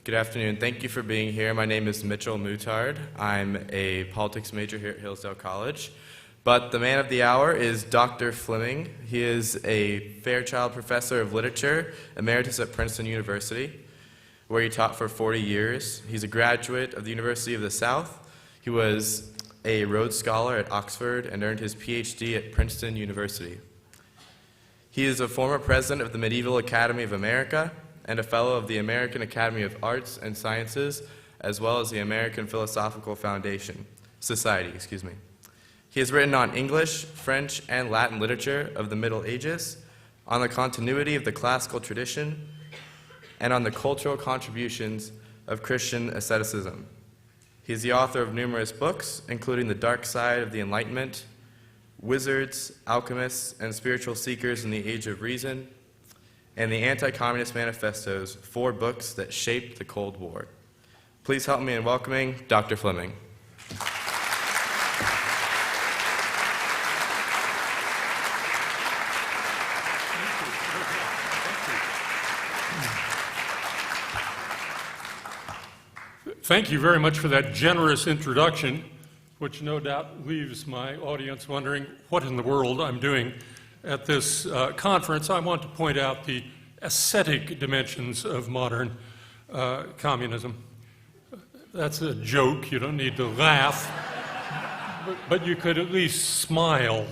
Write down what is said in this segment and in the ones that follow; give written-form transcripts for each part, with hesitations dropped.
Good afternoon. Thank you for being here. My name is Mitchell Mutard. I'm a politics major here at Hillsdale College. But the man of the hour is Dr. Fleming. He is a Fairchild Professor of Literature, emeritus at Princeton University, where he taught for 40 years. He's a graduate of the University of the South. He was a Rhodes Scholar at Oxford and earned his PhD at Princeton University. He is a former president of the Medieval Academy of America and a fellow of the American Academy of Arts and Sciences, as well as the American Philosophical Society. He has written on English, French, and Latin literature of the Middle Ages, on the continuity of the classical tradition, and on the cultural contributions of Christian asceticism. He is the author of numerous books, including The Dark Side of the Enlightenment, Wizards, Alchemists, and Spiritual Seekers in the Age of Reason, and the Anti-Communist Manifestos, 4 books that shaped the Cold War. Please help me in welcoming Dr. Fleming. Thank you very much for that generous introduction, which no doubt leaves my audience wondering what in the world I'm doing at this conference. I want to point out the ascetic dimensions of modern communism. That's a joke. You don't need to laugh, but you could at least smile.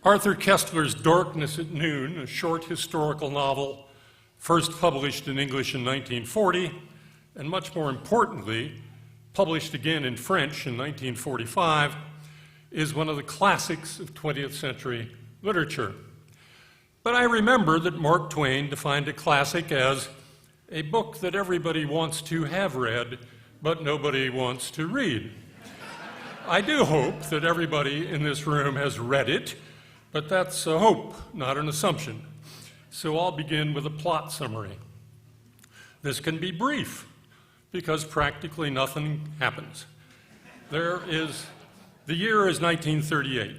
Arthur Koestler's Darkness at Noon, a short historical novel first published in English in 1940, and much more importantly, published again in French in 1945, is one of the classics of 20th century literature. But I remember that Mark Twain defined a classic as a book that everybody wants to have read, but nobody wants to read. I do hope that everybody in this room has read it, but that's a hope, not an assumption. So I'll begin with a plot summary. This can be brief, because practically nothing happens. The year is 1938.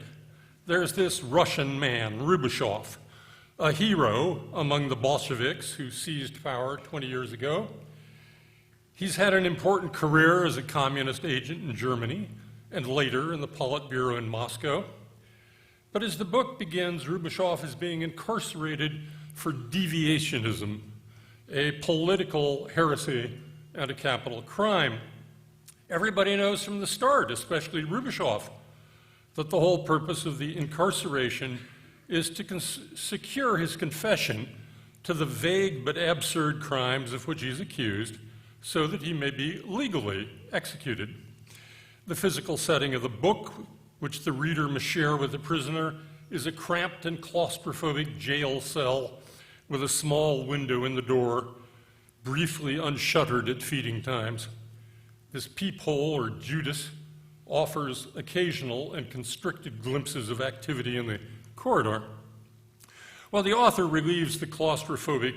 There's this Russian man, Rubashov, a hero among the Bolsheviks who seized power 20 years ago. He's had an important career as a communist agent in Germany and later in the Politburo in Moscow. But as the book begins, Rubashov is being incarcerated for deviationism, a political heresy and a capital crime. Everybody knows from the start, especially Rubashov, that the whole purpose of the incarceration is to secure his confession to the vague but absurd crimes of which he's accused so that he may be legally executed. The physical setting of the book, which the reader must share with the prisoner, is a cramped and claustrophobic jail cell with a small window in the door, briefly unshuttered at feeding times. This peephole, or Judas, offers occasional and constricted glimpses of activity in the corridor. Well, the author relieves the claustrophobia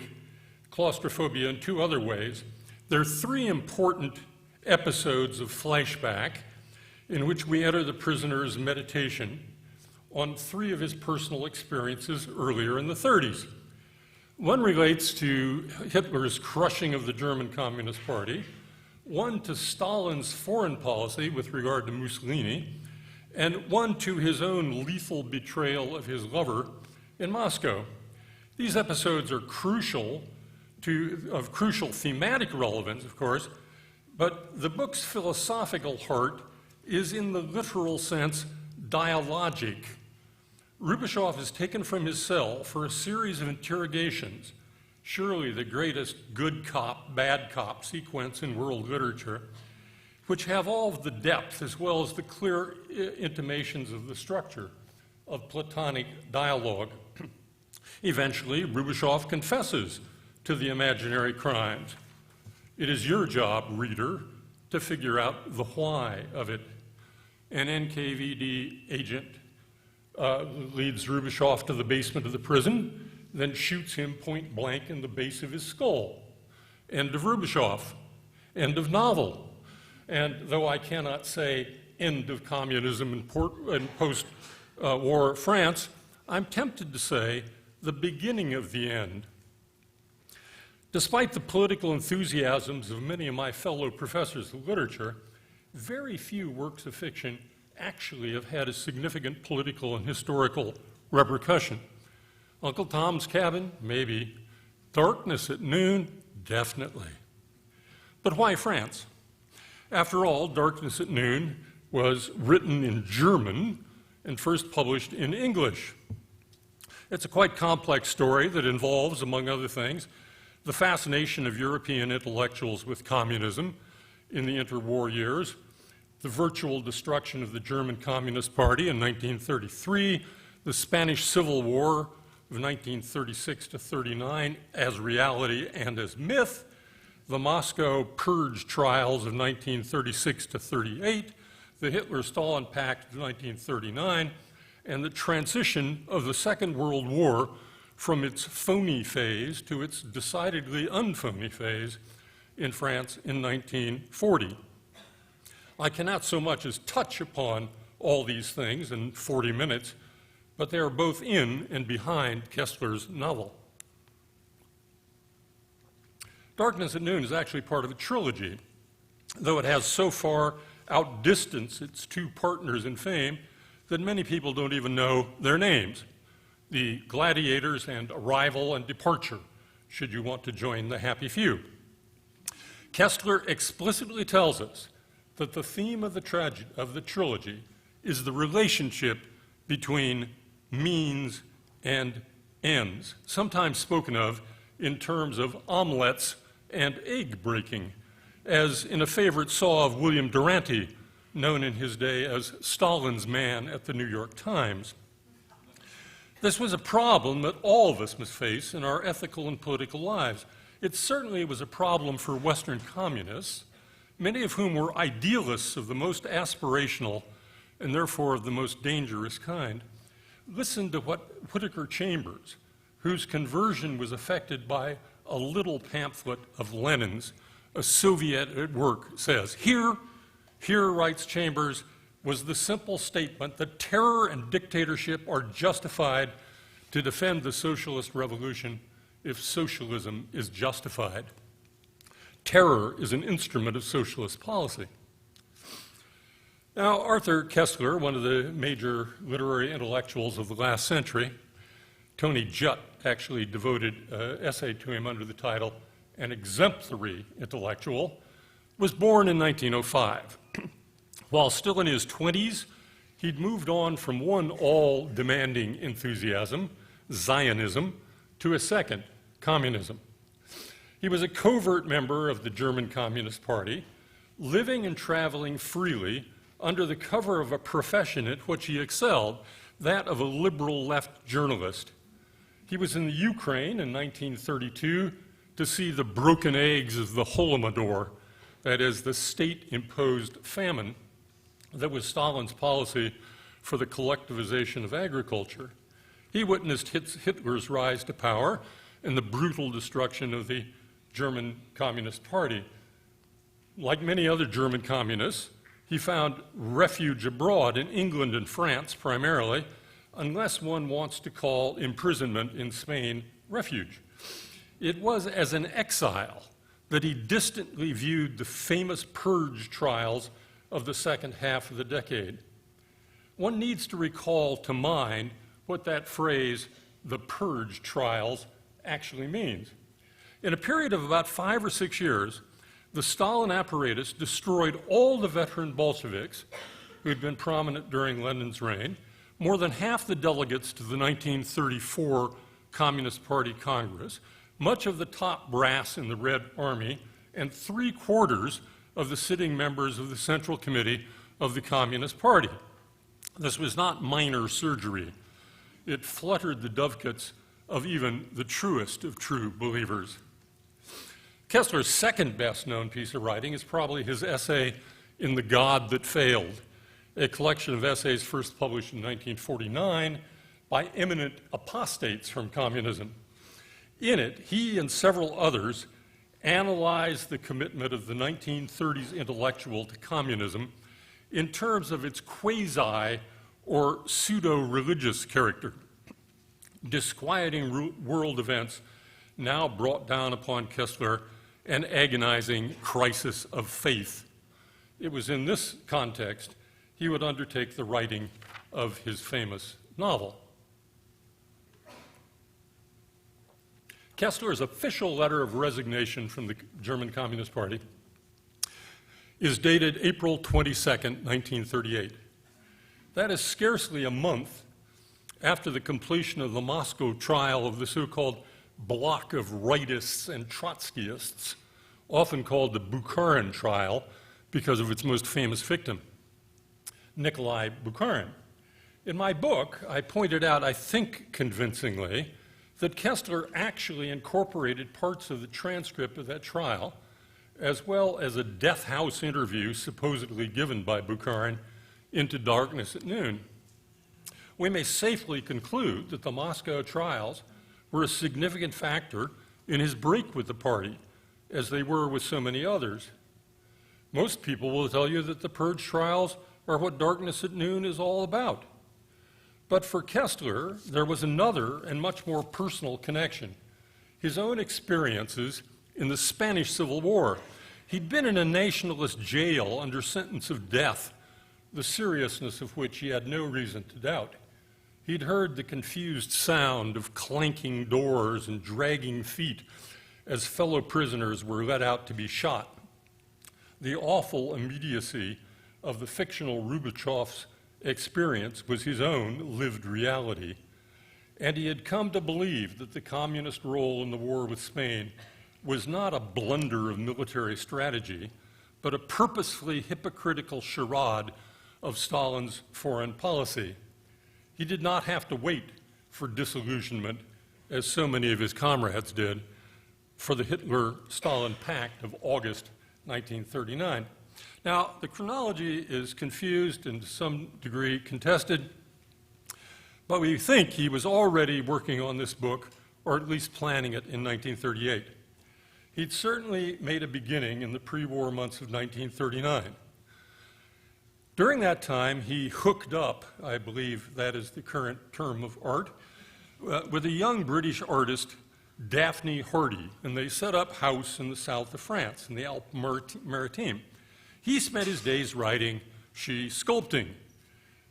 in 2 other ways. There are 3 important episodes of flashback in which we enter the prisoner's meditation on 3 of his personal experiences earlier in the 30s. One relates to Hitler's crushing of the German Communist Party, one to Stalin's foreign policy with regard to Mussolini, and one to his own lethal betrayal of his lover in Moscow. These episodes are crucial thematic relevance, of course, but the book's philosophical heart is, in the literal sense, dialogic. Rubashov is taken from his cell for a series of interrogations, surely the greatest good cop, bad cop sequence in world literature, which have all of the depth as well as the clear intimations of the structure of Platonic dialogue. Eventually, Rubashov confesses to the imaginary crimes. It is your job, reader, to figure out the why of it. An NKVD agent leads Rubashov to the basement of the prison, then shoots him point blank in the base of his skull. End of Rubashov. End of novel. And though I cannot say end of communism in post-war France, I'm tempted to say the beginning of the end. Despite the political enthusiasms of many of my fellow professors of literature, very few works of fiction actually have had a significant political and historical repercussion. Uncle Tom's Cabin? Maybe. Darkness at Noon? Definitely. But why France? After all, Darkness at Noon was written in German and first published in English. It's a quite complex story that involves, among other things, the fascination of European intellectuals with communism in the interwar years, the virtual destruction of the German Communist Party in 1933, the Spanish Civil War of 1936 to 39 as reality and as myth, the Moscow Purge trials of 1936 to 38, the Hitler-Stalin Pact of 1939, and the transition of the Second World War from its phony phase to its decidedly unphony phase in France in 1940. I cannot so much as touch upon all these things in 40 minutes, but they are both in and behind Koestler's novel. Darkness at Noon is actually part of a trilogy, though it has so far outdistanced its two partners in fame that many people don't even know their names. The Gladiators and Arrival and Departure, should you want to join the happy few. Koestler explicitly tells us that the theme of the trilogy is the relationship between means and ends, sometimes spoken of in terms of omelets and egg breaking, as in a favorite saw of William Durante, known in his day as Stalin's man at the New York Times. This was a problem that all of us must face in our ethical and political lives. It certainly was a problem for Western communists, many of whom were idealists of the most aspirational and therefore of the most dangerous kind. Listen to what Whittaker Chambers, whose conversion was affected by a little pamphlet of Lenin's, A Soviet at Work, says. Here, writes Chambers, was the simple statement that terror and dictatorship are justified to defend the socialist revolution if socialism is justified. Terror is an instrument of socialist policy. Now, Arthur Koestler, one of the major literary intellectuals of the last century, Tony Judt actually devoted an essay to him under the title An Exemplary Intellectual, was born in 1905. While still in his 20s, he'd moved on from one all-demanding enthusiasm, Zionism, to a second, communism. He was a covert member of the German Communist Party, living and traveling freely under the cover of a profession at which he excelled, that of a liberal left journalist. He was in the Ukraine in 1932 to see the broken eggs of the Holodomor, that is, the state-imposed famine that was Stalin's policy for the collectivization of agriculture. He witnessed Hitler's rise to power and the brutal destruction of the German Communist Party. Like many other German communists, he found refuge abroad in England and France primarily, unless one wants to call imprisonment in Spain refuge. It was as an exile that he distantly viewed the famous purge trials of the second half of the decade. One needs to recall to mind what that phrase, the purge trials, actually means. In a period of about 5 or 6 years, the Stalin apparatus destroyed all the veteran Bolsheviks who had been prominent during Lenin's reign, more than half the delegates to the 1934 Communist Party Congress, much of the top brass in the Red Army, and 3/4 of the sitting members of the Central Committee of the Communist Party. This was not minor surgery. It fluttered the dovecotes of even the truest of true believers. Koestler's second best-known piece of writing is probably his essay, In the God That Failed, a collection of essays first published in 1949 by eminent apostates from communism. In it, he and several others analyzed the commitment of the 1930s intellectual to communism in terms of its quasi or pseudo-religious character, disquieting world events now brought down upon Koestler an agonizing crisis of faith. It was in this context he would undertake the writing of his famous novel. Koestler's official letter of resignation from the German Communist Party is dated April 22nd, 1938. That is scarcely a month after the completion of the Moscow trial of the so-called bloc of rightists and Trotskyists, often called the Bukharin trial because of its most famous victim, Nikolai Bukharin. In my book, I pointed out, I think convincingly, that Koestler actually incorporated parts of the transcript of that trial, as well as a death house interview supposedly given by Bukharin, into Darkness at Noon. We may safely conclude that the Moscow trials were a significant factor in his break with the party, as they were with so many others. Most people will tell you that the Purge trials are what Darkness at Noon is all about. But for Koestler, there was another and much more personal connection: his own experiences in the Spanish Civil War. He'd been in a nationalist jail under sentence of death, the seriousness of which he had no reason to doubt. He'd heard the confused sound of clanking doors and dragging feet as fellow prisoners were let out to be shot. The awful immediacy of the fictional Rubachev's experience was his own lived reality, and he had come to believe that the communist role in the war with Spain was not a blunder of military strategy, but a purposefully hypocritical charade of Stalin's foreign policy. He did not have to wait for disillusionment, as so many of his comrades did, for the Hitler-Stalin Pact of August 1939. Now, the chronology is confused and to some degree contested, but we think he was already working on this book, or at least planning it, in 1938. He'd certainly made a beginning in the pre-war months of 1939. During that time, he hooked up, I believe that is the current term of art, with a young British artist, Daphne Hardy, and they set up house in the south of France, in the Alpes-Maritimes. He spent his days writing, she sculpting.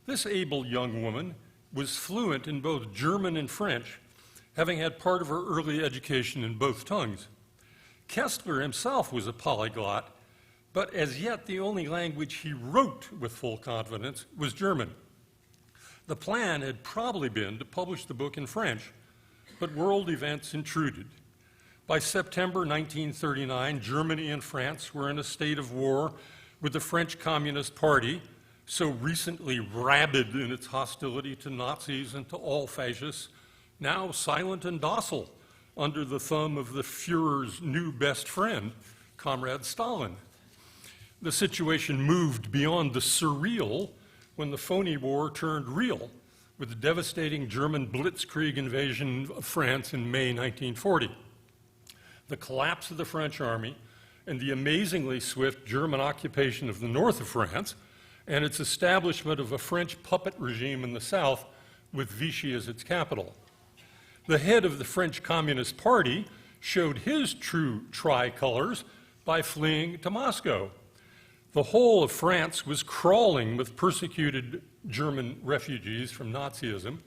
This able young woman was fluent in both German and French, having had part of her early education in both tongues. Koestler himself was a polyglot, but as yet the only language he wrote with full confidence was German. The plan had probably been to publish the book in French, but world events intruded. By September 1939, Germany and France were in a state of war with the French Communist Party, so recently rabid in its hostility to Nazis and to all fascists, now silent and docile under the thumb of the Führer's new best friend, Comrade Stalin. The situation moved beyond the surreal when the phony war turned real, with the devastating German blitzkrieg invasion of France in May 1940. The collapse of the French army and the amazingly swift German occupation of the north of France and its establishment of a French puppet regime in the south with Vichy as its capital. The head of the French Communist Party showed his true tricolors by fleeing to Moscow. The whole of France was crawling with persecuted German refugees from Nazism,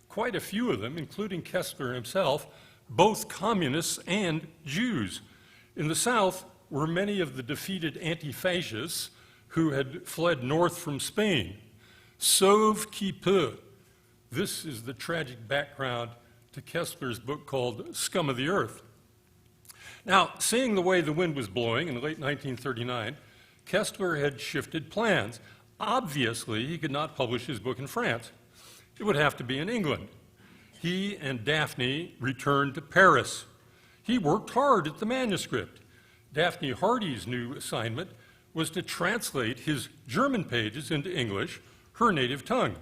quite a few of them, including Koestler himself, both communists and Jews. In the south were many of the defeated anti-fascists who had fled north from Spain. Sauve qui peut. This is the tragic background to Koestler's book called Scum of the Earth. Now, seeing the way the wind was blowing in late 1939, Koestler had shifted plans. Obviously, he could not publish his book in France. It would have to be in England. He and Daphne returned to Paris. He worked hard at the manuscript. Daphne Hardy's new assignment was to translate his German pages into English, her native tongue.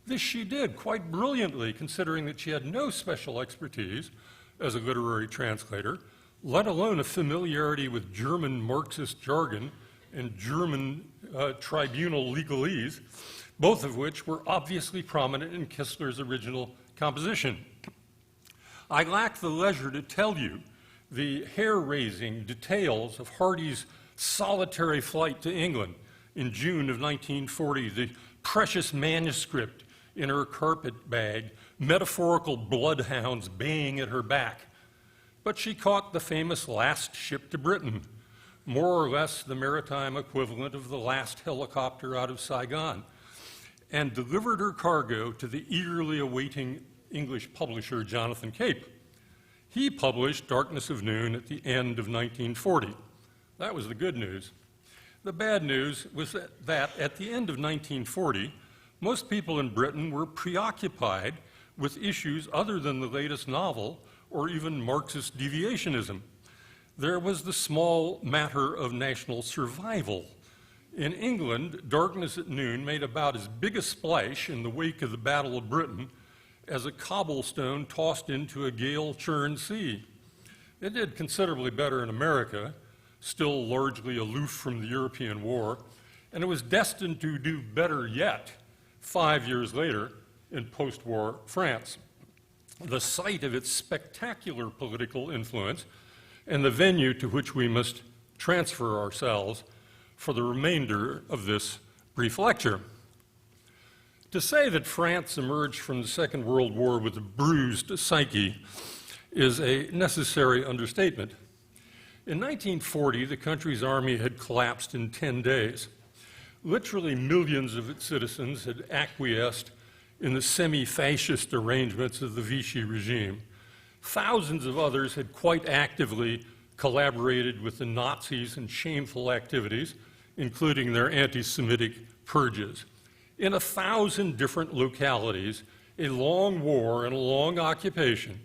This she did quite brilliantly, considering that she had no special expertise as a literary translator, let alone a familiarity with German Marxist jargon and German tribunal legalese, both of which were obviously prominent in Koestler's original composition. I lack the leisure to tell you the hair-raising details of Hardy's solitary flight to England in June of 1940, the precious manuscript in her carpet bag, metaphorical bloodhounds baying at her back. But she caught the famous last ship to Britain, more or less the maritime equivalent of the last helicopter out of Saigon, and delivered her cargo to the eagerly awaiting English publisher Jonathan Cape. He published Darkness of Noon at the end of 1940. That was the good news. The bad news was that at the end of 1940, most people in Britain were preoccupied with issues other than the latest novel or even Marxist deviationism. There was the small matter of national survival. In England, Darkness at Noon made about as big a splash in the wake of the Battle of Britain as a cobblestone tossed into a gale-churned sea. It did considerably better in America, still largely aloof from the European war, and it was destined to do better yet 5 years later in post-war France, the site of its spectacular political influence and the venue to which we must transfer ourselves for the remainder of this brief lecture. To say that France emerged from the Second World War with a bruised psyche is a necessary understatement. In 1940, the country's army had collapsed in 10 days. Literally millions of its citizens had acquiesced in the semi-fascist arrangements of the Vichy regime. Thousands of others had quite actively collaborated with the Nazis in shameful activities, including their anti-Semitic purges. In 1,000 different localities, a long war and a long occupation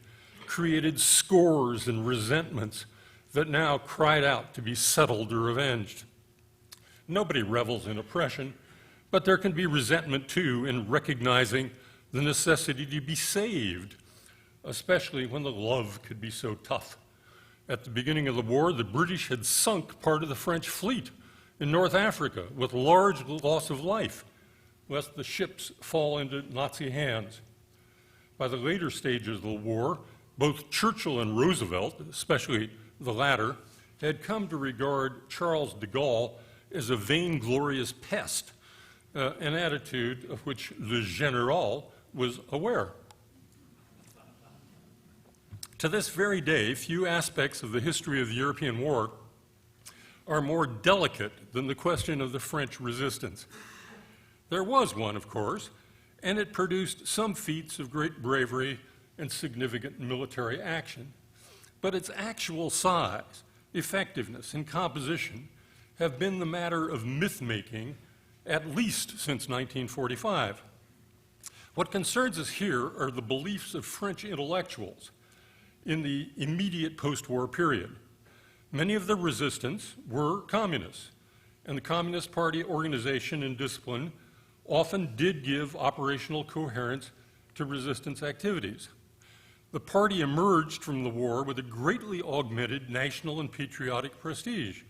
created scores and resentments that now cried out to be settled or avenged. Nobody revels in oppression, but there can be resentment too in recognizing the necessity to be saved, especially when the love could be so tough. At the beginning of the war, the British had sunk part of the French fleet in North Africa with large loss of life, lest the ships fall into Nazi hands. By the later stages of the war, both Churchill and Roosevelt, especially the latter, had come to regard Charles de Gaulle as a vainglorious pest, an attitude of which Le Général was aware. To this very day, few aspects of the history of the European war are more delicate than the question of the French resistance. There was one, of course, and it produced some feats of great bravery and significant military action. But its actual size, effectiveness, and composition have been the matter of myth-making at least since 1945. What concerns us here are the beliefs of French intellectuals in the immediate post-war period. Many of the resistants were communists, and the Communist Party organization and discipline often did give operational coherence to resistance activities. The party emerged from the war with a greatly augmented national and patriotic prestige.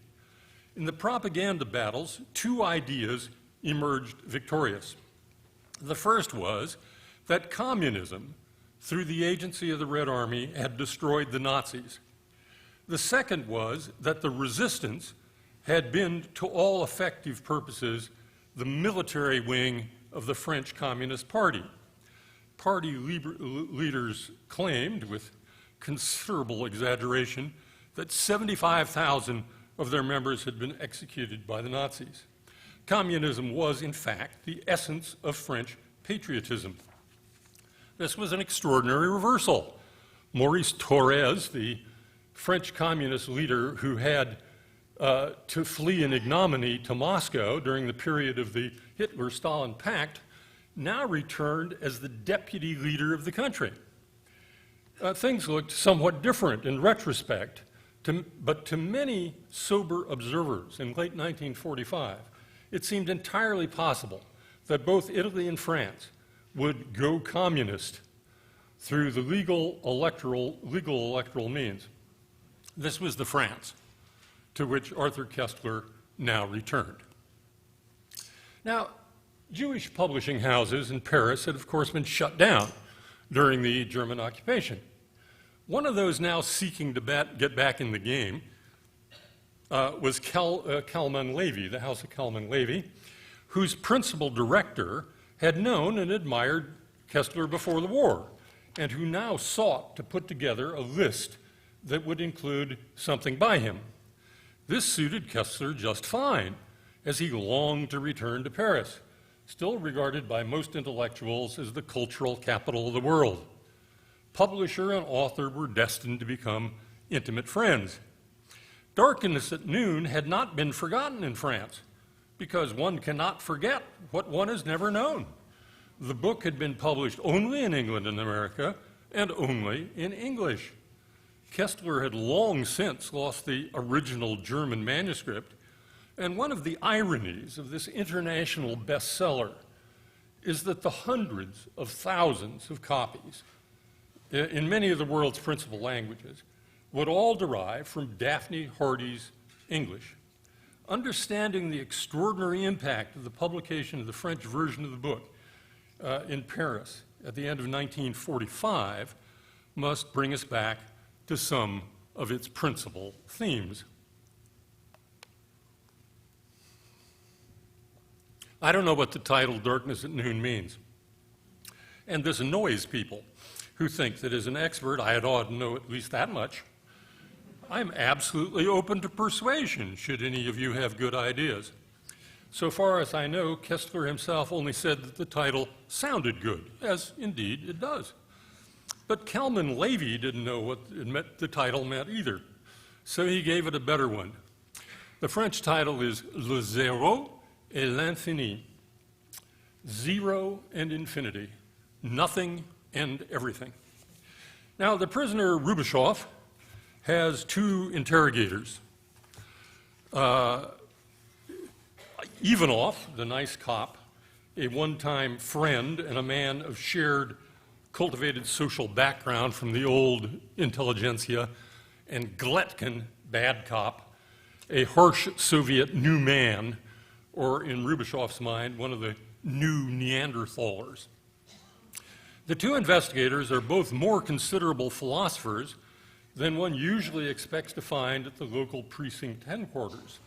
In the propaganda battles, two ideas emerged victorious. The first was that communism, through the agency of the Red Army, had destroyed the Nazis. The second was that the resistance had been, to all effective purposes, the military wing of the French Communist Party. Party leaders claimed, with considerable exaggeration, that 75,000 of their members had been executed by the Nazis. Communism was, in fact, the essence of French patriotism. This was an extraordinary reversal. Maurice Thorez, the French communist leader who had to flee in ignominy to Moscow during the period of the Hitler-Stalin Pact, now returned as the deputy leader of the country. Things looked somewhat different in retrospect, but to many sober observers in late 1945, it seemed entirely possible that both Italy and France would go communist through the legal electoral means. This was the France to which Arthur Koestler now returned. Now, Jewish publishing houses in Paris had, of course, been shut down during the German occupation. One of those now seeking to get back in the game was Kalman Levy, the House of Kalman Levy, whose principal director had known and admired Koestler before the war, and who now sought to put together a list that would include something by him. This suited Koestler just fine, as he longed to return to Paris, still regarded by most intellectuals as the cultural capital of the world. Publisher and author were destined to become intimate friends. Darkness at Noon had not been forgotten in France, because one cannot forget what one has never known. The book had been published only in England and America, and only in English. Koestler had long since lost the original German manuscript, and one of the ironies of this international bestseller is that the hundreds of thousands of copies in many of the world's principal languages would all derive from Daphne Hardy's English. Understanding the extraordinary impact of the publication of the French version of the book in Paris at the end of 1945 must bring us back to some of its principal themes. I don't know what the title Darkness at Noon means, and this annoys people who think that as an expert I ought to know at least that much. I'm absolutely open to persuasion, should any of you have good ideas. So far as I know, Koestler himself only said that the title sounded good, as indeed it does. But Kalman Levy didn't know what the title meant either, so he gave it a better one. The French title is Le Zéro et l'Infini, zero and infinity, nothing and everything. Now, the prisoner Rubashov has two interrogators. Ivanov, the nice cop, a one-time friend and a man of shared cultivated social background from the old intelligentsia, and Gletkin, bad cop, a harsh Soviet new man, or in Rubashov's mind, one of the new Neanderthalers. The two investigators are both more considerable philosophers than one usually expects to find at the local precinct headquarters.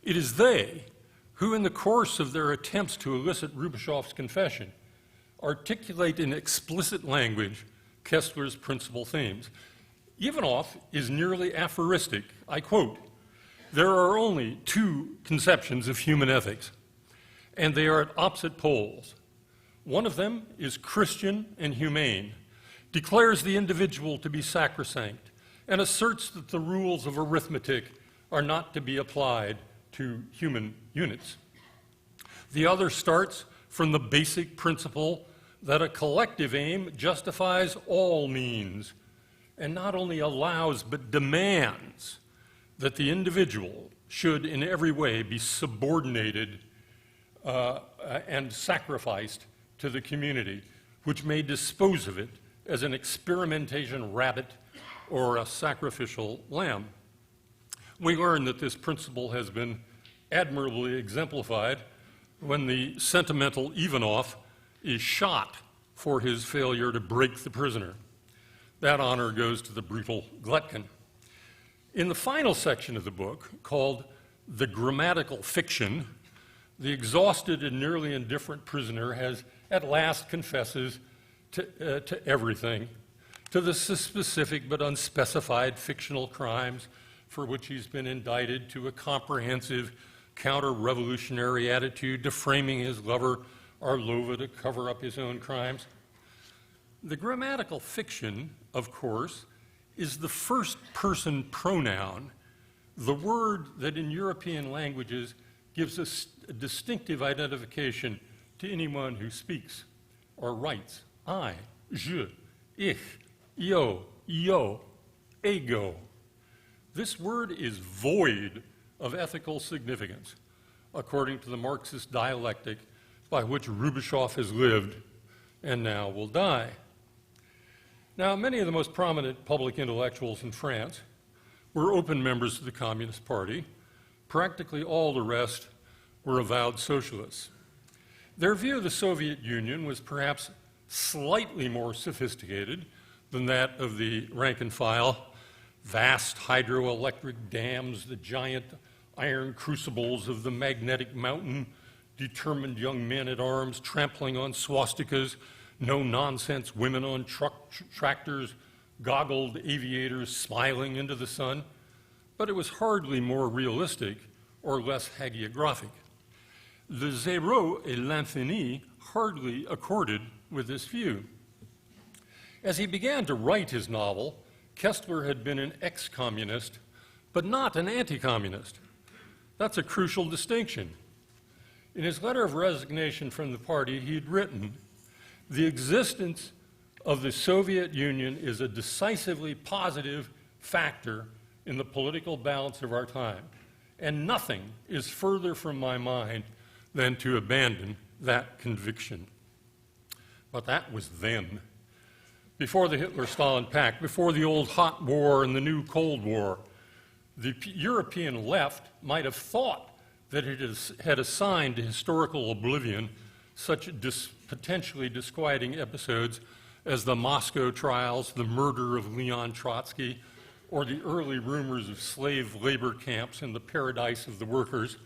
It is they who, in the course of their attempts to elicit Rubashov's confession, articulate in explicit language Koestler's principal themes. Ivanov is nearly aphoristic. I quote, "There are only two conceptions of human ethics, and they are at opposite poles. One of them is Christian and humane, declares the individual to be sacrosanct, and asserts that the rules of arithmetic are not to be applied to human units. The other starts from the basic principle that a collective aim justifies all means, and not only allows but demands that the individual should in every way be subordinated and sacrificed to the community, which may dispose of it as an experimentation rabbit or a sacrificial lamb." We learn that this principle has been admirably exemplified when the sentimental Ivanov is shot for his failure to break the prisoner. That honor goes to the brutal Gletkin. In the final section of the book, called The Grammatical Fiction, the exhausted and nearly indifferent prisoner has at last confesses to everything, to the specific but unspecified fictional crimes for which he's been indicted, to a comprehensive counter-revolutionary attitude, to framing his lover Arlova to cover up his own crimes. The grammatical fiction, of course, is the first-person pronoun, the word that in European languages gives us a distinctive identification to anyone who speaks or writes. I, je, ich, io, ego. This word is void of ethical significance, according to the Marxist dialectic by which Rubashov has lived and now will die. Now, many of the most prominent public intellectuals in France were open members of the Communist Party. Practically all the rest were avowed socialists. Their view of the Soviet Union was perhaps slightly more sophisticated than that of the rank and file. Vast hydroelectric dams, the giant iron crucibles of the magnetic mountain, determined young men at arms trampling on swastikas, no-nonsense women on tractors, goggled aviators smiling into the sun. But it was hardly more realistic or less hagiographic. Le zéro et l'infini hardly accorded with this view. As he began to write his novel, Koestler had been an ex-communist, but not an anti-communist. That's a crucial distinction. In his letter of resignation from the party, he had written, "The existence of the Soviet Union is a decisively positive factor in the political balance of our time, and nothing is further from my mind than to abandon that conviction." But that was then. Before the Hitler-Stalin Pact, before the old hot war and the new Cold War, the European left might have thought that it had assigned to historical oblivion such potentially disquieting episodes as the Moscow trials, the murder of Leon Trotsky, or the early rumors of slave labor camps in the paradise of the workers.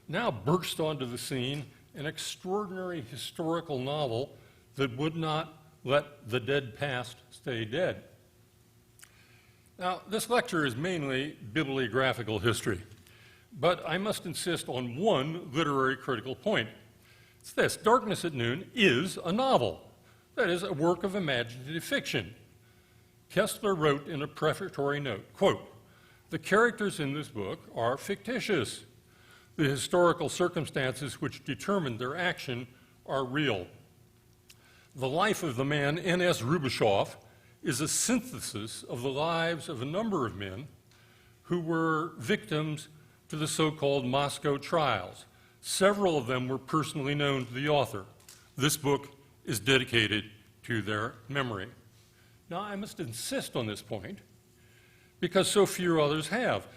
Now burst onto the scene an extraordinary historical novel that would not let the dead past stay dead. Now, this lecture is mainly bibliographical history, but I must insist on one literary critical point. It's this: Darkness at Noon is a novel, that is, a work of imaginative fiction. Koestler wrote in a prefatory note, quote, "The characters in this book are fictitious. The historical circumstances which determine their action are real. The life of the man N.S. Rubashov is a synthesis of the lives of a number of men who were victims to the so-called Moscow trials. Several of them were personally known to the author. This book is dedicated to their memory." Now, I must insist on this point because so few others have.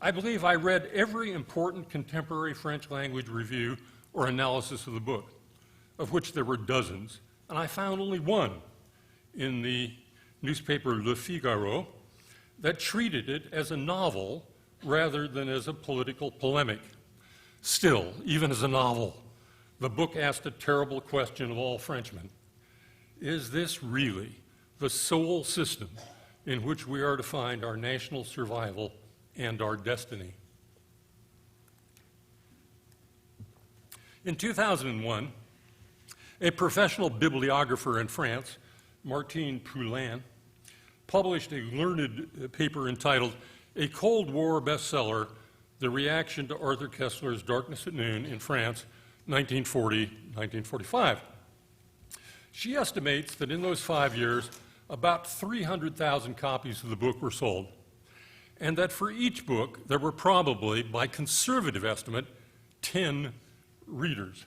I believe I read every important contemporary French language review or analysis of the book, of which there were dozens, and I found only one in the newspaper Le Figaro that treated it as a novel rather than as a political polemic. Still, even as a novel, the book asked a terrible question of all Frenchmen. Is this really the sole system in which we are to find our national survival and our destiny? In 2001, a professional bibliographer in France, Martine Poulin, published a learned paper entitled "A Cold War Bestseller, The Reaction to Arthur Koestler's Darkness at Noon in France, 1940-1945. She estimates that in those 5 years, about 300,000 copies of the book were sold, and that for each book, there were probably, by conservative estimate, 10 readers.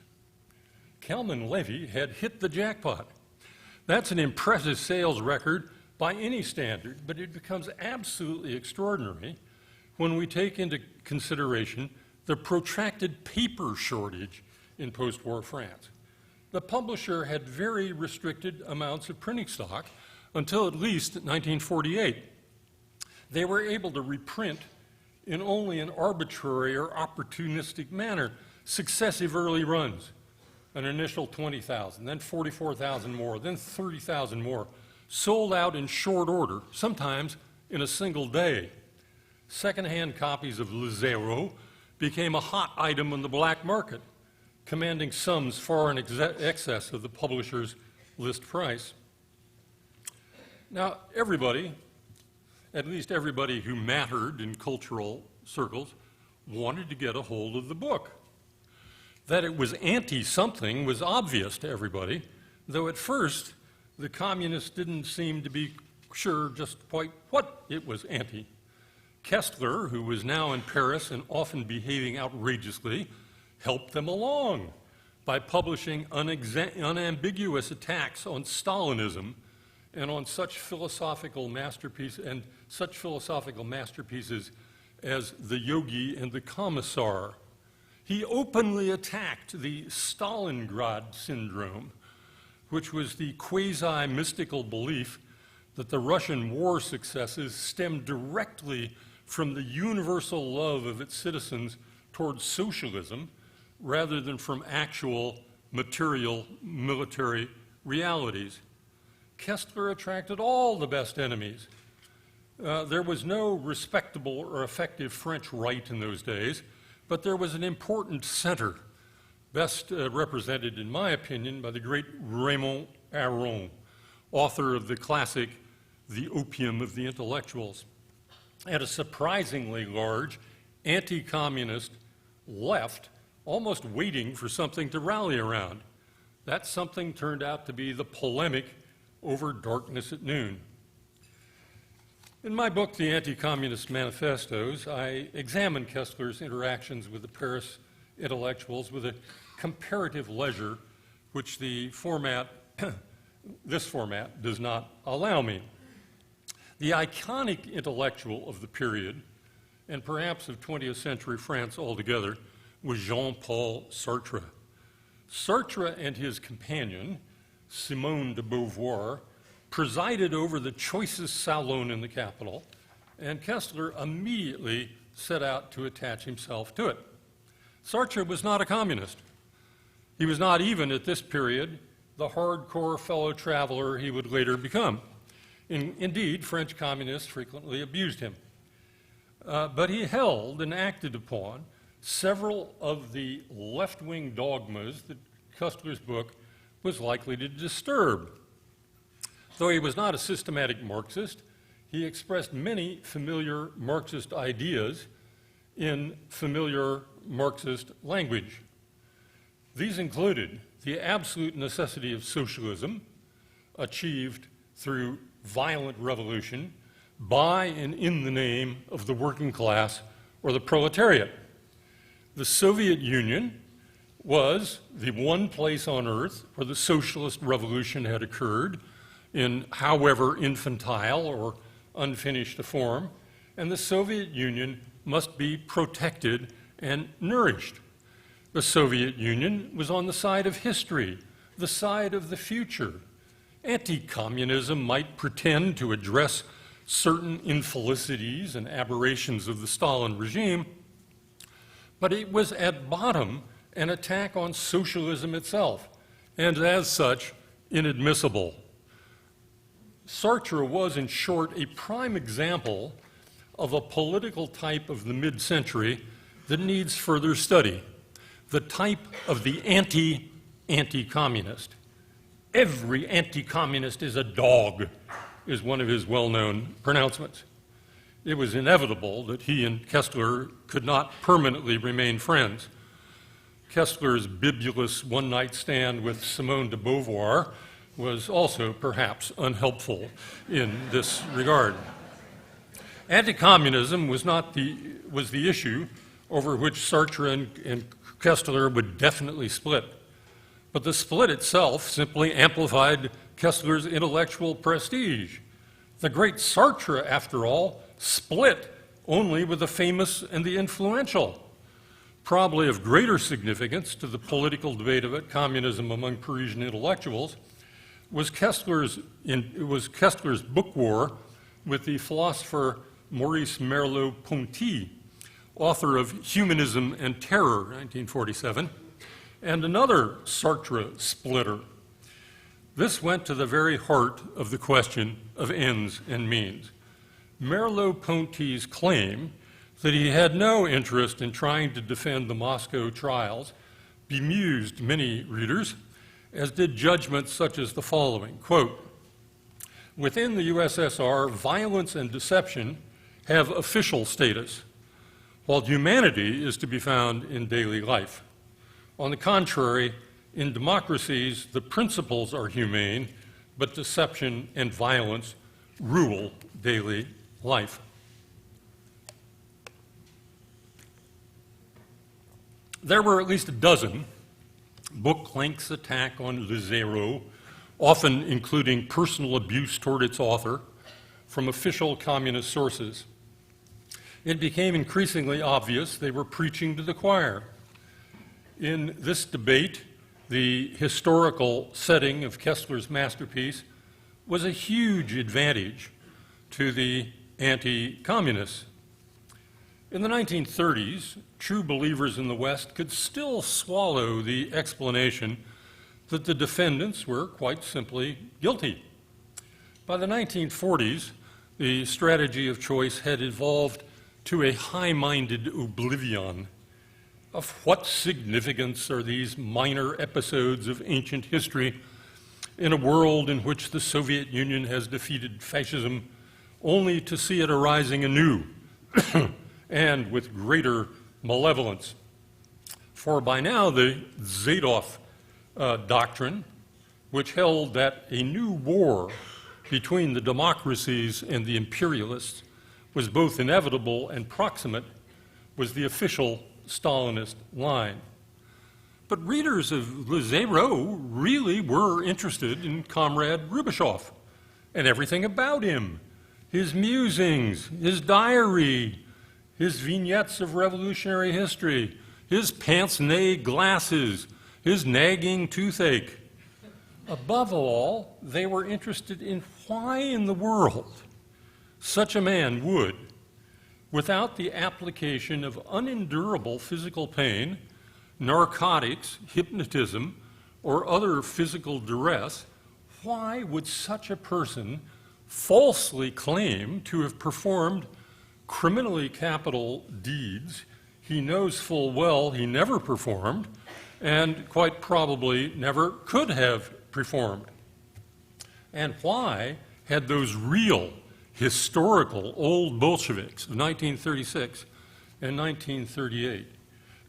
Kalman Levy had hit the jackpot. That's an impressive sales record by any standard, but it becomes absolutely extraordinary when we take into consideration the protracted paper shortage in post-war France. The publisher had very restricted amounts of printing stock until at least 1948. They were able to reprint in only an arbitrary or opportunistic manner successive early runs. An initial 20,000, then 44,000 more, then 30,000 more, sold out in short order, sometimes in a single day. Secondhand copies of Le Zéro became a hot item on the black market, commanding sums far in excess of the publisher's list price. Now, everybody, at least everybody who mattered in cultural circles, wanted to get a hold of the book. That it was anti-something was obvious to everybody, though at first the communists didn't seem to be sure just quite what it was anti. Koestler, who was now in Paris and often behaving outrageously, helped them along by publishing unambiguous attacks on Stalinism and on such philosophical masterpieces as The Yogi and the Commissar. He openly attacked the Stalingrad syndrome, which was the quasi-mystical belief that the Russian war successes stemmed directly from the universal love of its citizens towards socialism rather than from actual material military realities. Koestler attracted all the best enemies. There was no respectable or effective French right in those days, but there was an important center, best represented, in my opinion, by the great Raymond Aron, author of the classic The Opium of the Intellectuals, and a surprisingly large anti-communist left, almost waiting for something to rally around. That something turned out to be the polemic over darkness at noon. In my book, The Anti-Communist Manifestos, I examine Koestler's interactions with the Paris intellectuals with a comparative leisure, which the format, this format, does not allow me. The iconic intellectual of the period, and perhaps of 20th century France altogether, was Jean-Paul Sartre. Sartre and his companion, Simone de Beauvoir, presided over the choicest salon in the capital, and Koestler immediately set out to attach himself to it. Sartre was not a communist. He was not even, at this period, the hardcore fellow traveler he would later become. Indeed, French communists frequently abused him. But he held and acted upon several of the left-wing dogmas that Koestler's book was likely to disturb. Though he was not a systematic Marxist, he expressed many familiar Marxist ideas in familiar Marxist language. These included the absolute necessity of socialism, achieved through violent revolution by and in the name of the working class or the proletariat. The Soviet Union was the one place on earth where the socialist revolution had occurred, in however infantile or unfinished a form, and the Soviet Union must be protected and nourished. The Soviet Union was on the side of history, the side of the future. Anti-communism might pretend to address certain infelicities and aberrations of the Stalin regime, but it was at bottom an attack on socialism itself, and as such, inadmissible. Sartre was, in short, a prime example of a political type of the mid-century that needs further study, the type of the anti-communist. Every anti-communist is a dog, is one of his well-known pronouncements. It was inevitable that he and Koestler could not permanently remain friends. Koestler's bibulous one-night stand with Simone de Beauvoir was also perhaps unhelpful in this regard. Anti-communism was the issue over which Sartre and Koestler would definitely split. But the split itself simply amplified Koestler's intellectual prestige. The great Sartre, after all, split only with the famous and the influential. Probably of greater significance to the political debate about communism among Parisian intellectuals was Koestler's book war with the philosopher Maurice Merleau-Ponty, author of Humanism and Terror, 1947, and another Sartre splitter. This went to the very heart of the question of ends and means. Merleau-Ponty's claim that he had no interest in trying to defend the Moscow trials bemused many readers, as did judgments such as the following, quote, "Within the USSR, violence and deception have official status, while humanity is to be found in daily life. On the contrary, in democracies, the principles are humane, but deception and violence rule daily life." There were at least a dozen book-length attack on Le Zéro, often including personal abuse toward its author, from official communist sources. It became increasingly obvious they were preaching to the choir. In this debate, the historical setting of Koestler's masterpiece was a huge advantage to the anti-communists. In the 1930s, true believers in the West could still swallow the explanation that the defendants were quite simply guilty. By the 1940s, the strategy of choice had evolved to a high-minded oblivion of what significance are these minor episodes of ancient history in a world in which the Soviet Union has defeated fascism only to see it arising anew and with greater malevolence. For by now the Zadov doctrine, which held that a new war between the democracies and the imperialists was both inevitable and proximate, was the official Stalinist line. But readers of Le Zéro really were interested in Comrade Rubashov and everything about him, his musings, his diary, his vignettes of revolutionary history, his pince-nez glasses, his nagging toothache. Above all, they were interested in why in the world such a man would, without the application of unendurable physical pain, narcotics, hypnotism, or other physical duress, why would such a person falsely claim to have performed criminally capital deeds he knows full well he never performed and quite probably never could have performed? And why had those real historical old Bolsheviks of 1936 and 1938,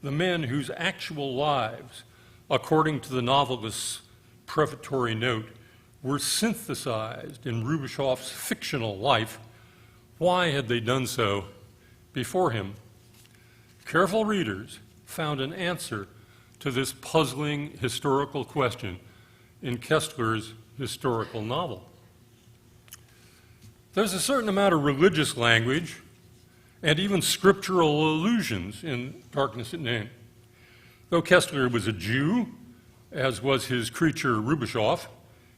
the men whose actual lives, according to the novelist's prefatory note, were synthesized in Rubashov's fictional life, why had they done so before him? Careful readers found an answer to this puzzling historical question in Koestler's historical novel. There's a certain amount of religious language and even scriptural allusions in Darkness at Noon. Though Koestler was a Jew, as was his creature Rubashov,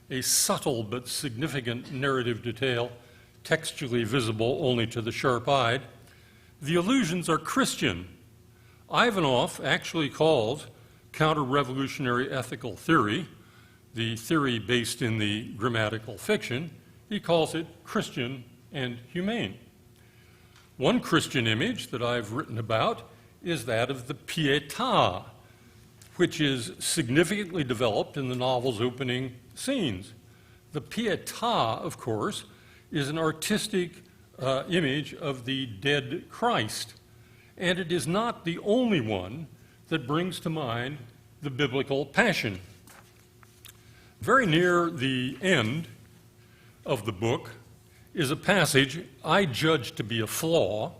a subtle but significant narrative detail textually visible only to the sharp-eyed, the allusions are Christian. Ivanov actually calls counter-revolutionary ethical theory, the theory based in the grammatical fiction, he calls it Christian and humane. One Christian image that I've written about is that of the Pietà, which is significantly developed in the novel's opening scenes. The Pietà, of course, is an artistic image of the dead Christ, and it is not the only one that brings to mind the biblical passion. Very near the end of the book is a passage I judge to be a flaw,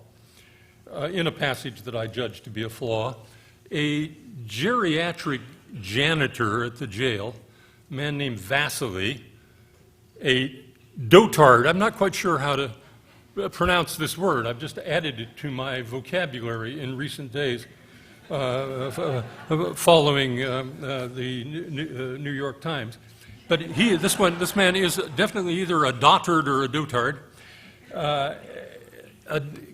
in a passage that I judge to be a flaw, a geriatric janitor at the jail, a man named Vasily, a dotard. I'm not quite sure how to pronounce this word. I've just added it to my vocabulary in recent days following the New York Times. But this man is definitely either a dotard or a dotard,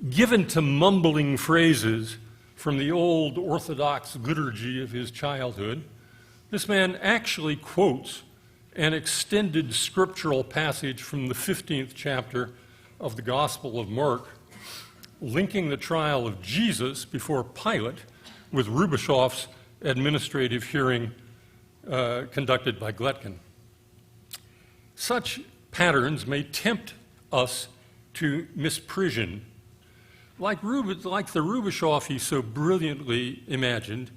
given to mumbling phrases from the old Orthodox liturgy of his childhood. This man actually quotes an extended scriptural passage from the 15th chapter of the Gospel of Mark, linking the trial of Jesus before Pilate with Rubashov's administrative hearing conducted by Gletkin. Such patterns may tempt us to misprision. Like the Rubashov he so brilliantly imagined,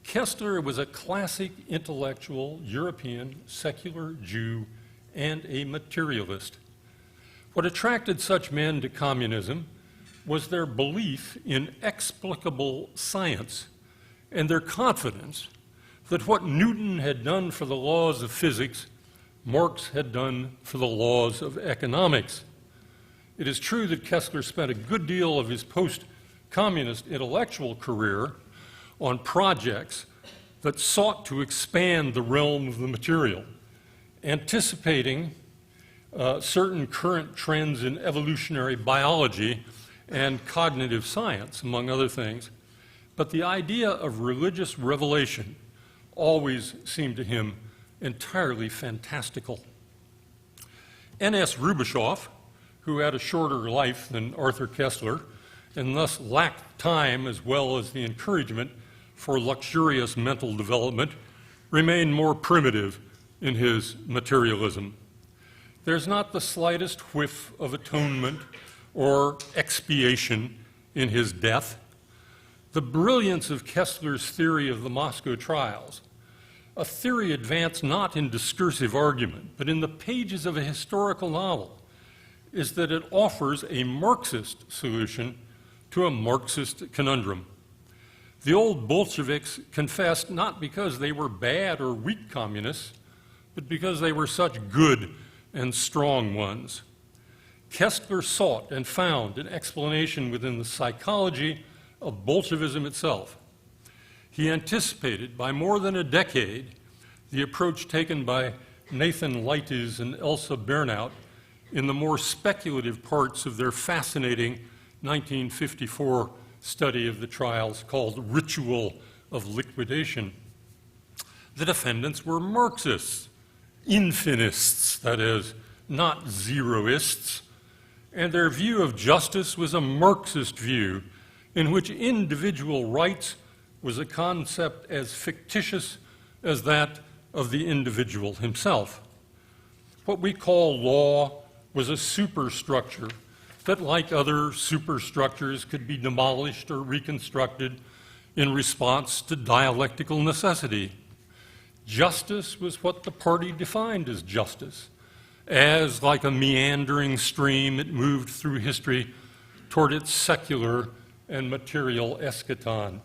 Koestler was a classic intellectual European secular Jew and a materialist. What attracted such men to communism was their belief in explicable science and their confidence that what Newton had done for the laws of physics, Marx had done for the laws of economics. It is true that Koestler spent a good deal of his post-communist intellectual career on projects that sought to expand the realm of the material, anticipating certain current trends in evolutionary biology and cognitive science, among other things. But the idea of religious revelation always seemed to him entirely fantastical. N.S. Rubishoff, who had a shorter life than Arthur Koestler, and thus lacked time as well as the encouragement for luxurious mental development, remained more primitive in his materialism. There's not the slightest whiff of atonement or expiation in his death. The brilliance of Koestler's theory of the Moscow trials, a theory advanced not in discursive argument, but in the pages of a historical novel, is that it offers a Marxist solution to a Marxist conundrum. The old Bolsheviks confessed not because they were bad or weak communists, but because they were such good and strong ones. Koestler sought and found an explanation within the psychology of Bolshevism itself. He anticipated by more than a decade the approach taken by Nathan Leites and Elsa Bernaut in the more speculative parts of their fascinating 1954 study of the trials called Ritual of Liquidation. The defendants were Marxists, infinists, that is, not zeroists, and their view of justice was a Marxist view in which individual rights was a concept as fictitious as that of the individual himself. What we call law was a superstructure that, like other superstructures, could be demolished or reconstructed in response to dialectical necessity. Justice was what the party defined as justice, as, like a meandering stream, it moved through history toward its secular and material eschaton.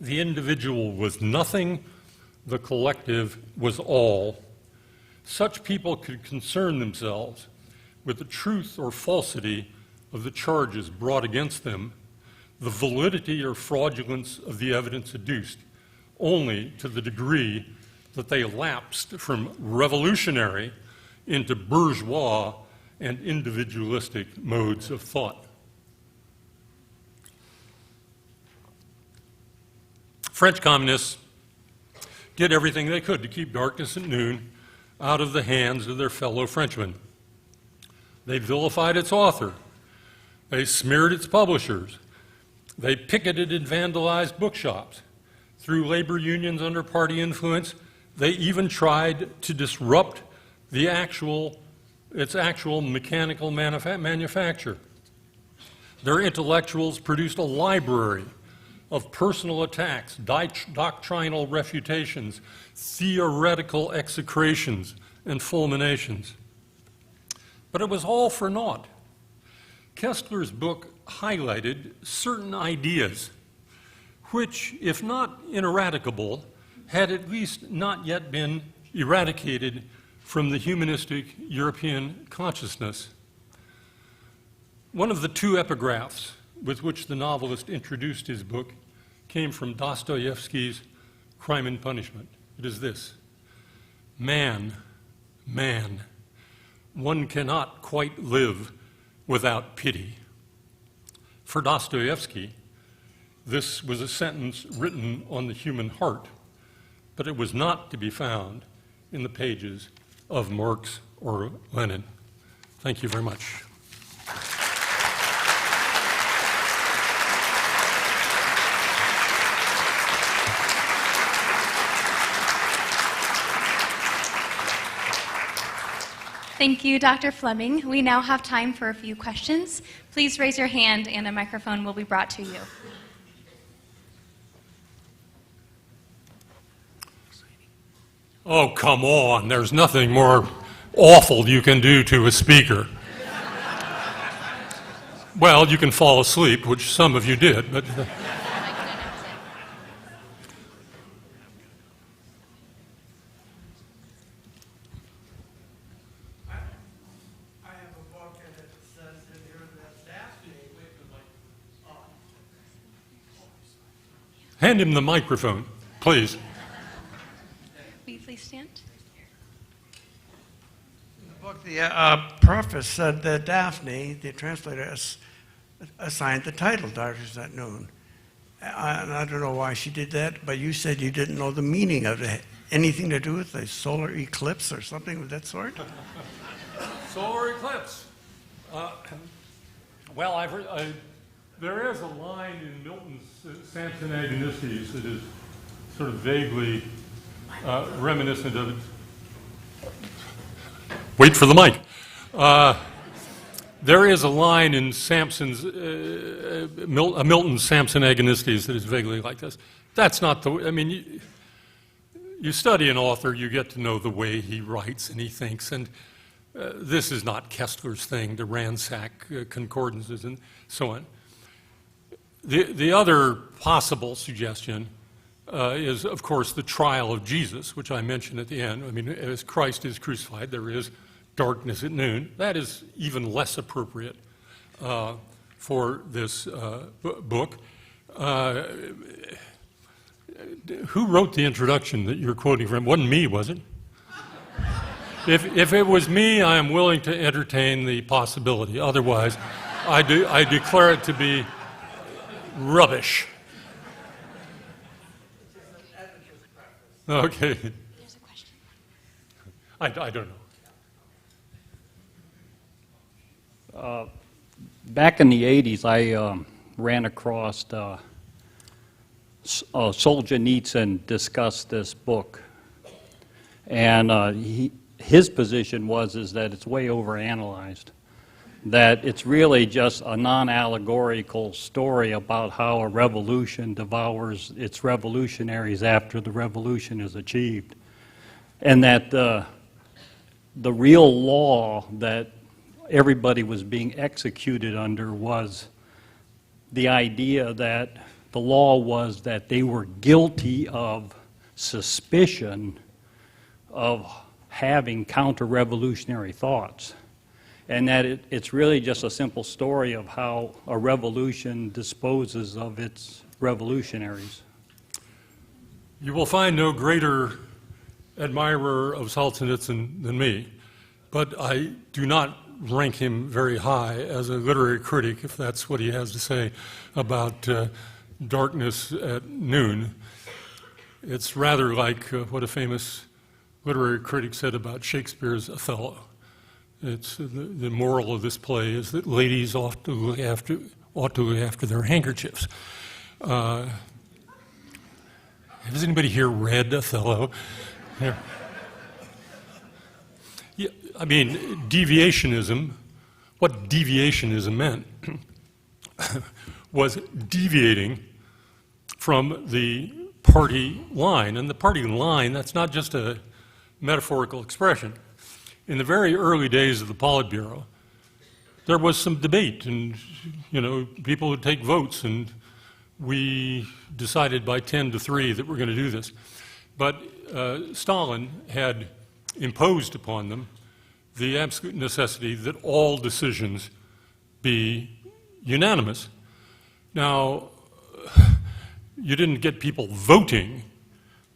The individual was nothing, the collective was all. Such people could concern themselves with the truth or falsity of the charges brought against them, the validity or fraudulence of the evidence adduced, only to the degree that they lapsed from revolutionary into bourgeois and individualistic modes of thought. French communists did everything they could to keep darkness at noon out of the hands of their fellow Frenchmen. They vilified its author. They smeared its publishers. They picketed and vandalized bookshops. Through labor unions under party influence, they even tried to disrupt its actual mechanical manufacture. Their intellectuals produced a library of personal attacks, doctrinal refutations, theoretical execrations, and fulminations. But it was all for naught. Koestler's book highlighted certain ideas which, if not ineradicable, had at least not yet been eradicated from the humanistic European consciousness. One of the two epigraphs with which the novelist introduced his book came from Dostoevsky's Crime and Punishment. It is this: man, man, one cannot quite live without pity. For Dostoevsky, this was a sentence written on the human heart, but it was not to be found in the pages of Marx or Lenin. Thank you very much. Thank you, Dr. Fleming. We now have time for a few questions. Please raise your hand and a microphone will be brought to you. Oh, come on. There's nothing more awful you can do to a speaker. Well, you can fall asleep, which some of you did, but... Hand him the microphone, please. Will you please stand? In the book, the preface said that Daphne, the translator, assigned the title "Darkness at Noon." And I don't know why she did that, but you said you didn't know the meaning of it. Anything to do with a solar eclipse or something of that sort? Solar eclipse. Well, I've heard, there is a line in Milton's Samson Agonistes that is sort of vaguely reminiscent of it. Wait for the mic. There is a line in Samson's, Milton's Samson Agonistes that is vaguely like this. That's not the, I mean, you study an author, you get to know the way he writes and he thinks, and this is not Koestler's thing to ransack concordances and so on. The other possible suggestion is, of course, the trial of Jesus, which I mentioned at the end. I mean, as Christ is crucified, there is darkness at noon. That is even less appropriate for this book. Who wrote the introduction that you're quoting from? It wasn't me, was it? If it was me, I am willing to entertain the possibility. Otherwise, I declare it to be rubbish. Okay. There's a question. I don't know. Back in the 80s, I ran across Solzhenitsyn discussed this book. And his position is that it's way overanalyzed, that it's really just a non-allegorical story about how a revolution devours its revolutionaries after the revolution is achieved, and that the real law that everybody was being executed under was the idea that the law was that they were guilty of suspicion of having counter-revolutionary thoughts, and that it's really just a simple story of how a revolution disposes of its revolutionaries. You will find no greater admirer of Solzhenitsyn than me, but I do not rank him very high as a literary critic, if that's what he has to say about darkness at noon. It's rather like what a famous literary critic said about Shakespeare's Othello. It's the moral of this play is that ladies ought to look after their handkerchiefs. Has anybody here read Othello? Yeah. Yeah, I mean, deviationism, what deviationism meant was deviating from the party line. And the party line, that's not just a metaphorical expression. In the very early days of the Politburo, there was some debate, and people would take votes, and we decided by 10-3 that we're going to do this. But Stalin had imposed upon them the absolute necessity that all decisions be unanimous. Now, you didn't get people voting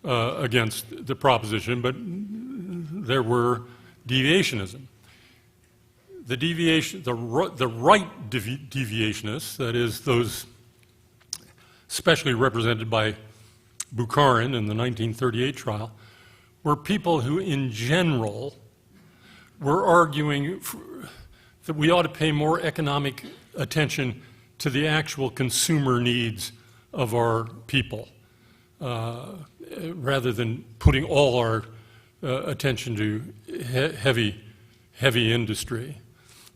against the proposition, but there were deviationism. The right deviationists, that is those especially represented by Bukharin in the 1938 trial, were people who in general were arguing that we ought to pay more economic attention to the actual consumer needs of our people, rather than putting all our attention to heavy industry.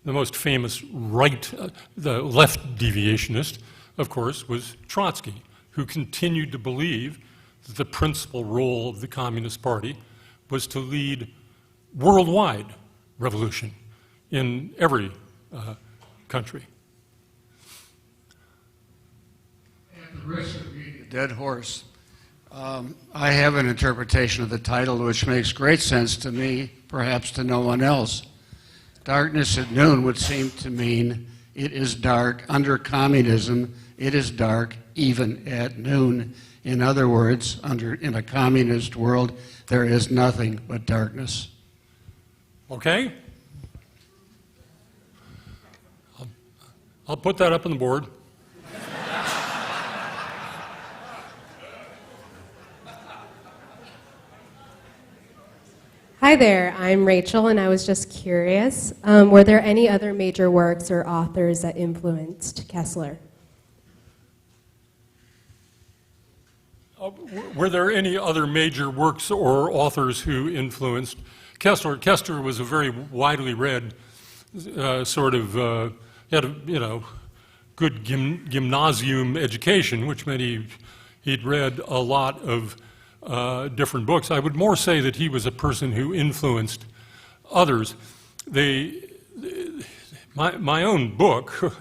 The most famous the left deviationist, of course, was Trotsky, who continued to believe that the principal role of the Communist Party was to lead worldwide revolution in every country. At the risk of being a dead horse, I have an interpretation of the title which makes great sense to me, perhaps to no one else. Darkness at noon would seem to mean it is dark under communism, it is dark even at noon. In other words, in a communist world, there is nothing but darkness. Okay, I'll put that up on the board. Hi there, I'm Rachel, and I was just curious, were there any other major works or authors that influenced Koestler? Were there any other major works or authors who influenced Koestler? Koestler was a very widely read had a good gymnasium education, which meant he'd read a lot of different books. I would more say that he was a person who influenced others. My own book,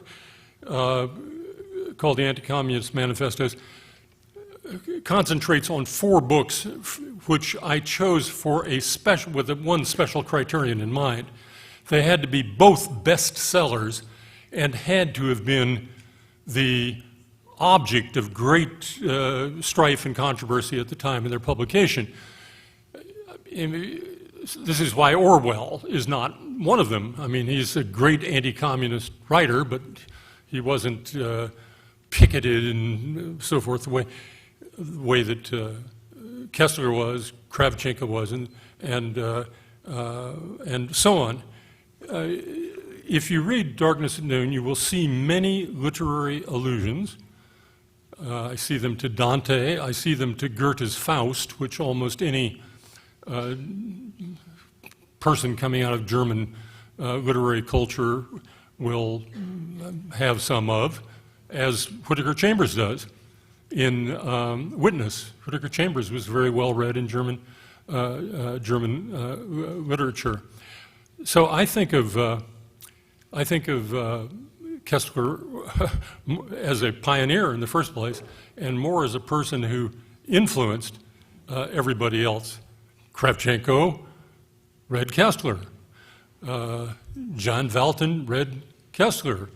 called The Anti-Communist Manifestos, concentrates on 4 books which I chose for with one special criterion in mind. They had to be both bestsellers and had to have been the object of great strife and controversy at the time of their publication. This is why Orwell is not one of them. I mean, he's a great anti-communist writer, but he wasn't picketed and so forth the way that Koestler was, Kravchenko was, and so on. If you read Darkness at Noon, you will see many literary allusions. I see them to Dante. I see them to Goethe's Faust, which almost any person coming out of German literary culture will have some of, as Whittaker Chambers does in Witness. Whittaker Chambers was very well read in German literature. So I think of Koestler as a pioneer in the first place, and more as a person who influenced everybody else. Kravchenko read Koestler. John Valton read Koestler.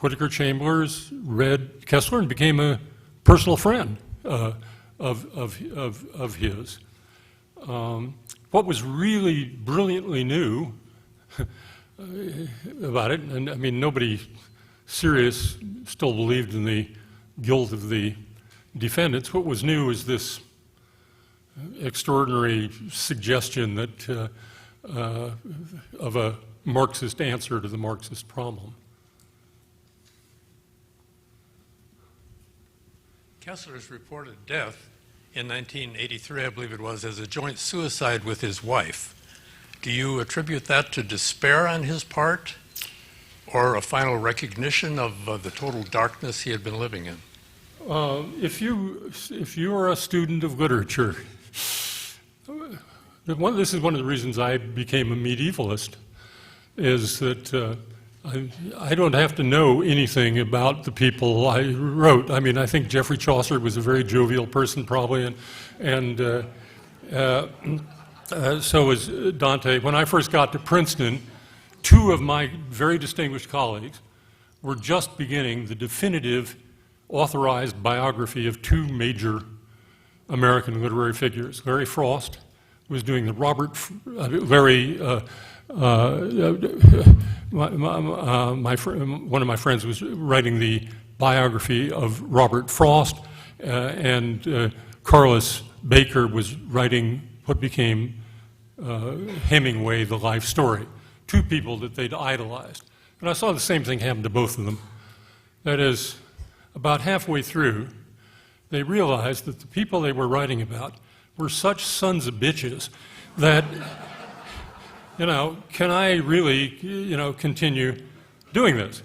Whittaker Chambers read Koestler and became a personal friend of his. What was really brilliantly new about it, and I mean, nobody serious still believed in the guilt of the defendants. What was new is this extraordinary suggestion that of a Marxist answer to the Marxist problem. Koestler's reported death in 1983, I believe it was, as a joint suicide with his wife. Do you attribute that to despair on his part, or a final recognition of the total darkness he had been living in? If you are a student of literature, this is one of the reasons I became a medievalist, is that I don't have to know anything about the people I wrote. I mean, I think Geoffrey Chaucer was a very jovial person, probably, and so was Dante. When I first got to Princeton, 2 of my very distinguished colleagues were just beginning the definitive authorized biography of 2 major American literary figures. Larry Frost was doing the one of my friends was writing the biography of Robert Frost, and Carlos Baker was writing what became Hemingway, the life story. 2 people that they'd idolized. And I saw the same thing happen to both of them. That is, about halfway through, they realized that the people they were writing about were such sons of bitches that, can I really, continue doing this?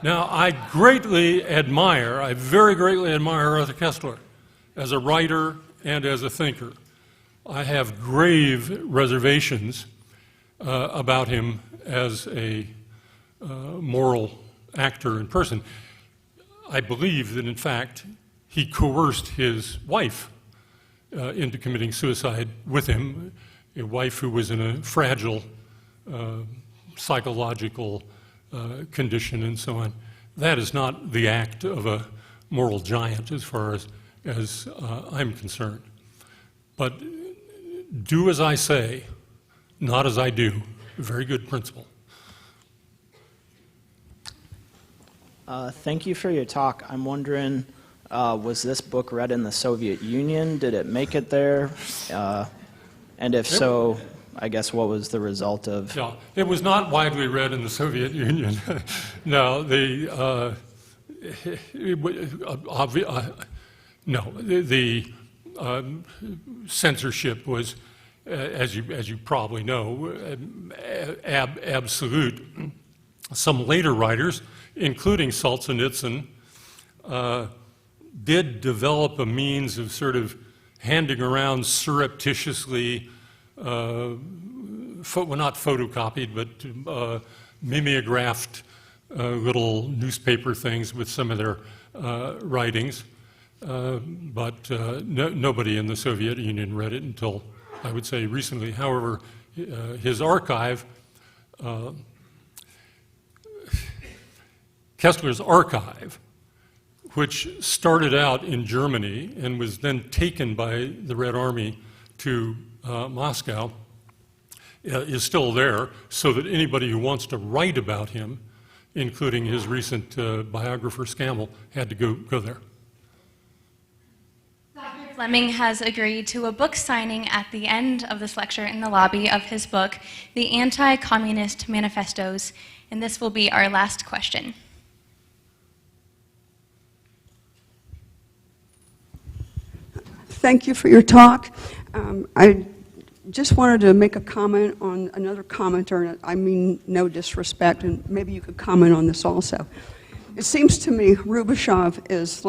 Now, I very greatly admire Arthur Koestler as a writer and as a thinker. I have grave reservations about him as a moral actor and person. I believe that, in fact, he coerced his wife into committing suicide with him, a wife who was in a fragile psychological condition and so on. That is not the act of a moral giant as far as I'm concerned. But do as I say, not as I do. A very good principle. Thank you for your talk. I'm wondering, was this book read in the Soviet Union? Did it make it there? And if so, I guess what was the result of? Yeah, it was not widely read in the Soviet Union. No, the censorship was, as you probably know, absolute. Some later writers, including Solzhenitsyn, did develop a means of sort of handing around surreptitiously, well, not photocopied, but mimeographed little newspaper things with some of their writings. But nobody in the Soviet Union read it until, I would say, recently. However, his archive, Koestler's archive, which started out in Germany and was then taken by the Red Army to Moscow, is still there, so that anybody who wants to write about him, including his recent biographer Scammell, had to go there. Dr. Fleming has agreed to a book signing at the end of this lecture in the lobby of his book, The Anti-Communist Manifestos, and this will be our last question. Thank you for your talk. I just wanted to make a comment on another commenter. I mean no disrespect, and maybe you could comment on this also. It seems to me Rubashov is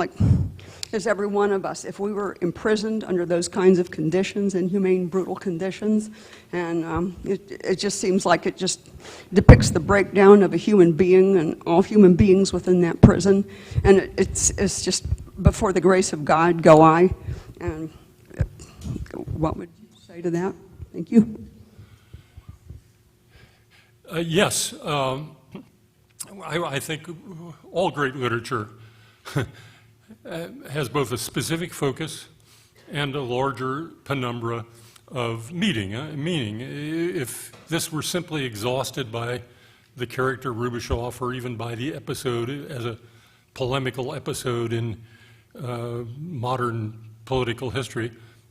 every one of us. If we were imprisoned under those kinds of conditions, inhumane, brutal conditions, and it just seems like it just depicts the breakdown of a human being and all human beings within that prison. And it's just, before the grace of God go I. And what would you say to that? Thank you. Yes, I think all great literature has both a specific focus and a larger penumbra of meaning. If this were simply exhausted by the character Rubashov, or even by the episode as a polemical episode in modern political history,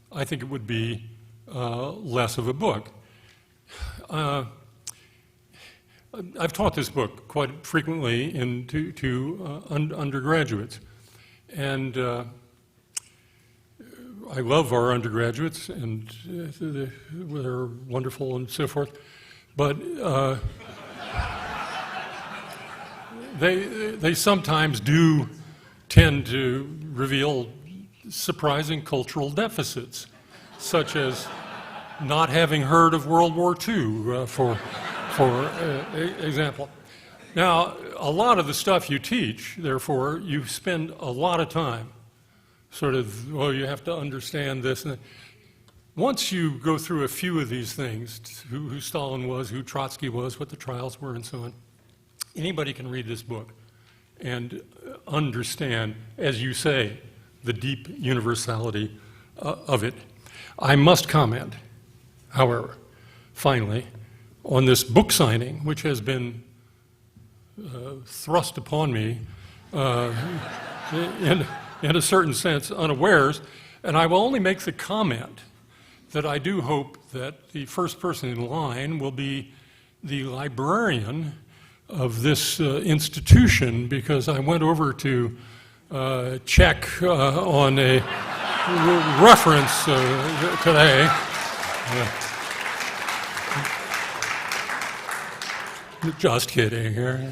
I think it would be less of a book. I've taught this book quite frequently to undergraduates, and I love our undergraduates, and they're wonderful and so forth, but they sometimes do tend to reveal surprising cultural deficits, such as not having heard of World War II, for example. Now, a lot of the stuff you teach, therefore, you spend a lot of time sort of, well, you have to understand this. And once you go through a few of these things, who Stalin was, who Trotsky was, what the trials were, and so on, anybody can read this book and understand, as you say, the deep universality of it. I must comment, however, finally, on this book signing, which has been thrust upon me in a certain sense unawares, and I will only make the comment that I do hope that the first person in line will be the librarian of this institution, because I went over to check on a reference today. Just kidding here.